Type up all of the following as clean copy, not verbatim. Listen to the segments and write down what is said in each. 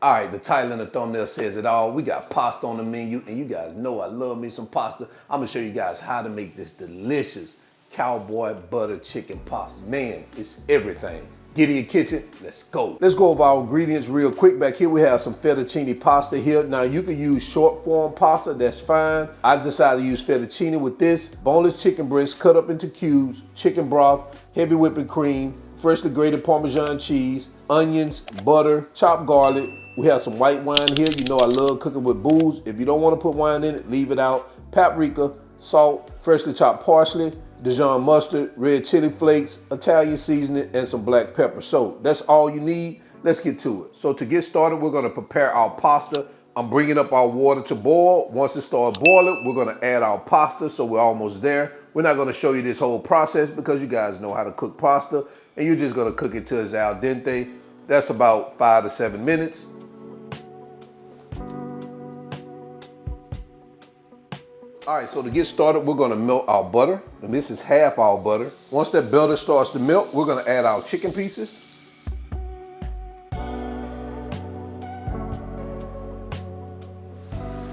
All right, the title and the thumbnail says it all. We got pasta on the menu, and you guys know I love me some pasta. I'm gonna show you guys how to make this delicious Cowboy Butter Chicken Pasta. Man, it's everything. Get in your kitchen, let's go. Let's go over our ingredients real quick. Back here we have some fettuccine pasta here. Now you can use short form pasta, that's fine. I decided to use fettuccine with this. Boneless chicken breast cut up into cubes, chicken broth, heavy whipping cream, freshly grated Parmesan cheese, onions, butter, chopped garlic. We have some white wine here. You know I love cooking with booze. If you don't want to put wine in it, leave it out. Paprika, salt, freshly chopped parsley, Dijon mustard, red chili flakes, Italian seasoning, and some black pepper. So that's all you need. Let's get to it. So to get started, we're gonna prepare our pasta. I'm bringing up our water to boil. Once it starts boiling, we're gonna add our pasta, so we're almost there. We're not gonna show you this whole process because you guys know how to cook pasta, and you're just gonna cook it till it's al dente. That's about 5 to 7 minutes. All right, so to get started, we're gonna melt our butter, and this is half our butter. Once that butter starts to melt, we're gonna add our chicken pieces.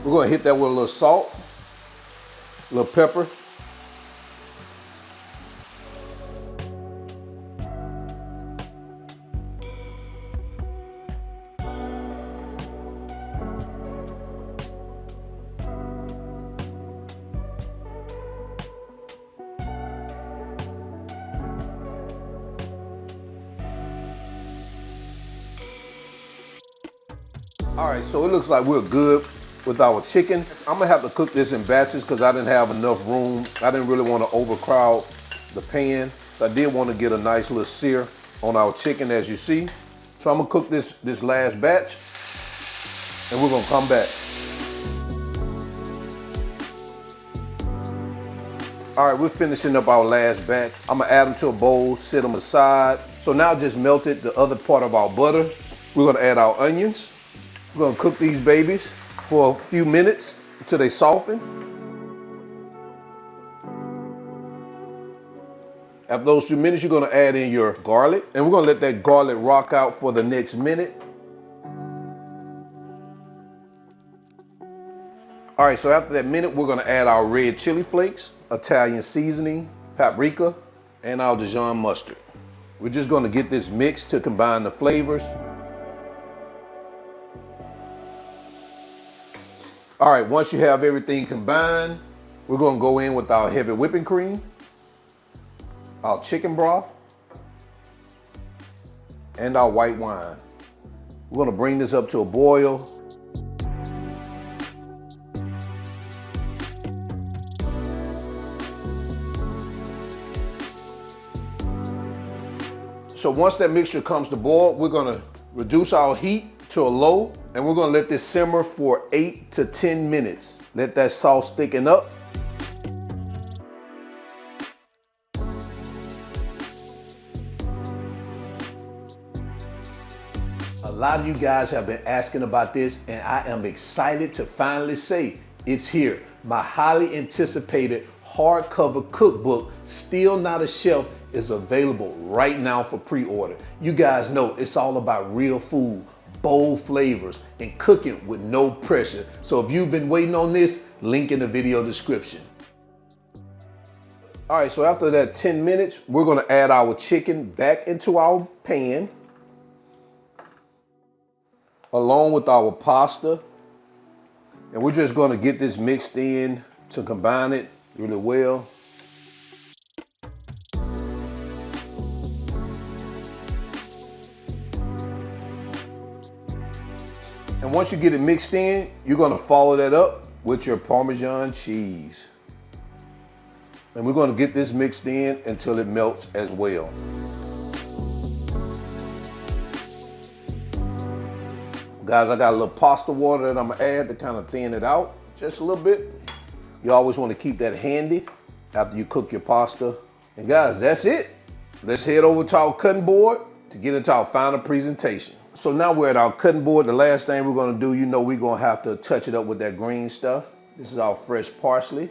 We're gonna hit that with a little salt, a little pepper. All right, so it looks like we're good with our chicken. I'm gonna have to cook this in batches because I didn't have enough room. I didn't really want to overcrowd the pan. So I did want to get a nice little sear on our chicken, as you see. So I'm gonna cook this last batch, and we're gonna come back. All right, we're finishing up our last batch. I'm gonna add them to a bowl, set them aside. So now just melted the other part of our butter. We're gonna add our onions. We're gonna cook these babies for a few minutes until they soften. After those few minutes, you're gonna add in your garlic, and we're gonna let that garlic rock out for the next minute. All right, so after that minute, we're gonna add our red chili flakes, Italian seasoning, paprika, and our Dijon mustard. We're just gonna get this mixed to combine the flavors. All right, once you have everything combined, we're gonna go in with our heavy whipping cream, our chicken broth, and our white wine. We're gonna bring this up to a boil. So once that mixture comes to boil, we're gonna reduce our heat to a low, and we're gonna let this simmer for 8 to 10 minutes. Let that sauce thicken up. A lot of you guys have been asking about this, and I am excited to finally say it's here. My highly anticipated hardcover cookbook, Still Not a Chef, is available right now for pre-order. You guys know it's all about real food, bold flavors, and cooking with no pressure. So if you've been waiting on this, link in the video description. All right, so after that 10 minutes, we're gonna add our chicken back into our pan, along with our pasta. And we're just gonna get this mixed in to combine it really well. And once you get it mixed in, you're gonna follow that up with your Parmesan cheese. And we're gonna get this mixed in until it melts as well. Guys, I got a little pasta water that I'm gonna add to kind of thin it out just a little bit. You always wanna keep that handy after you cook your pasta. And guys, that's it. Let's head over to our cutting board to get into our final presentation. So now we're at our cutting board. The last thing we're gonna do, you know we're gonna have to touch it up with that green stuff. This is our fresh parsley.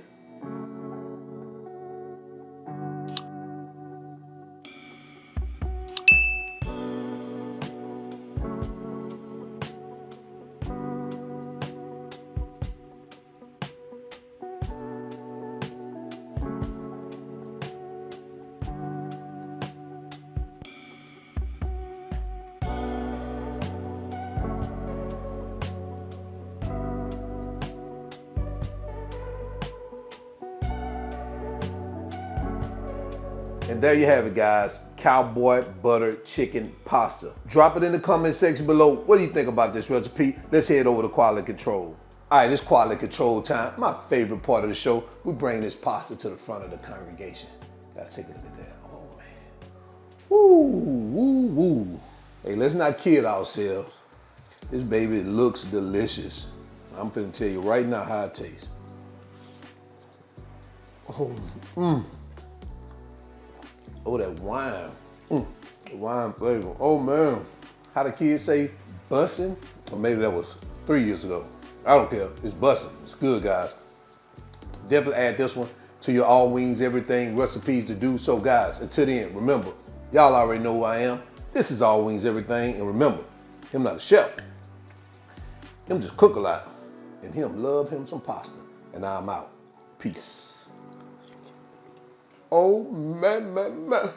And there you have it, guys. Cowboy Butter Chicken Pasta. Drop it in the comment section below. What do you think about this recipe? Let's head over to quality control. All right, it's quality control time. My favorite part of the show. We bring this pasta to the front of the congregation. Guys, take a look at that. Oh, man. Woo, woo, woo. Hey, let's not kid ourselves. This baby looks delicious. I'm finna tell you right now how it tastes. Oh, that wine. The wine flavor. Oh, man. How the kids say, bussin'? Or maybe that was 3 years ago. I don't care. It's bussin'. It's good, guys. Definitely add this one to your all wings, everything, recipes to do. So, guys, until the end, remember, y'all already know who I am. This is all wings, everything. And remember, him not a chef. Him just cook a lot. And him love him some pasta. And I'm out. Peace. Oh, man, man, man.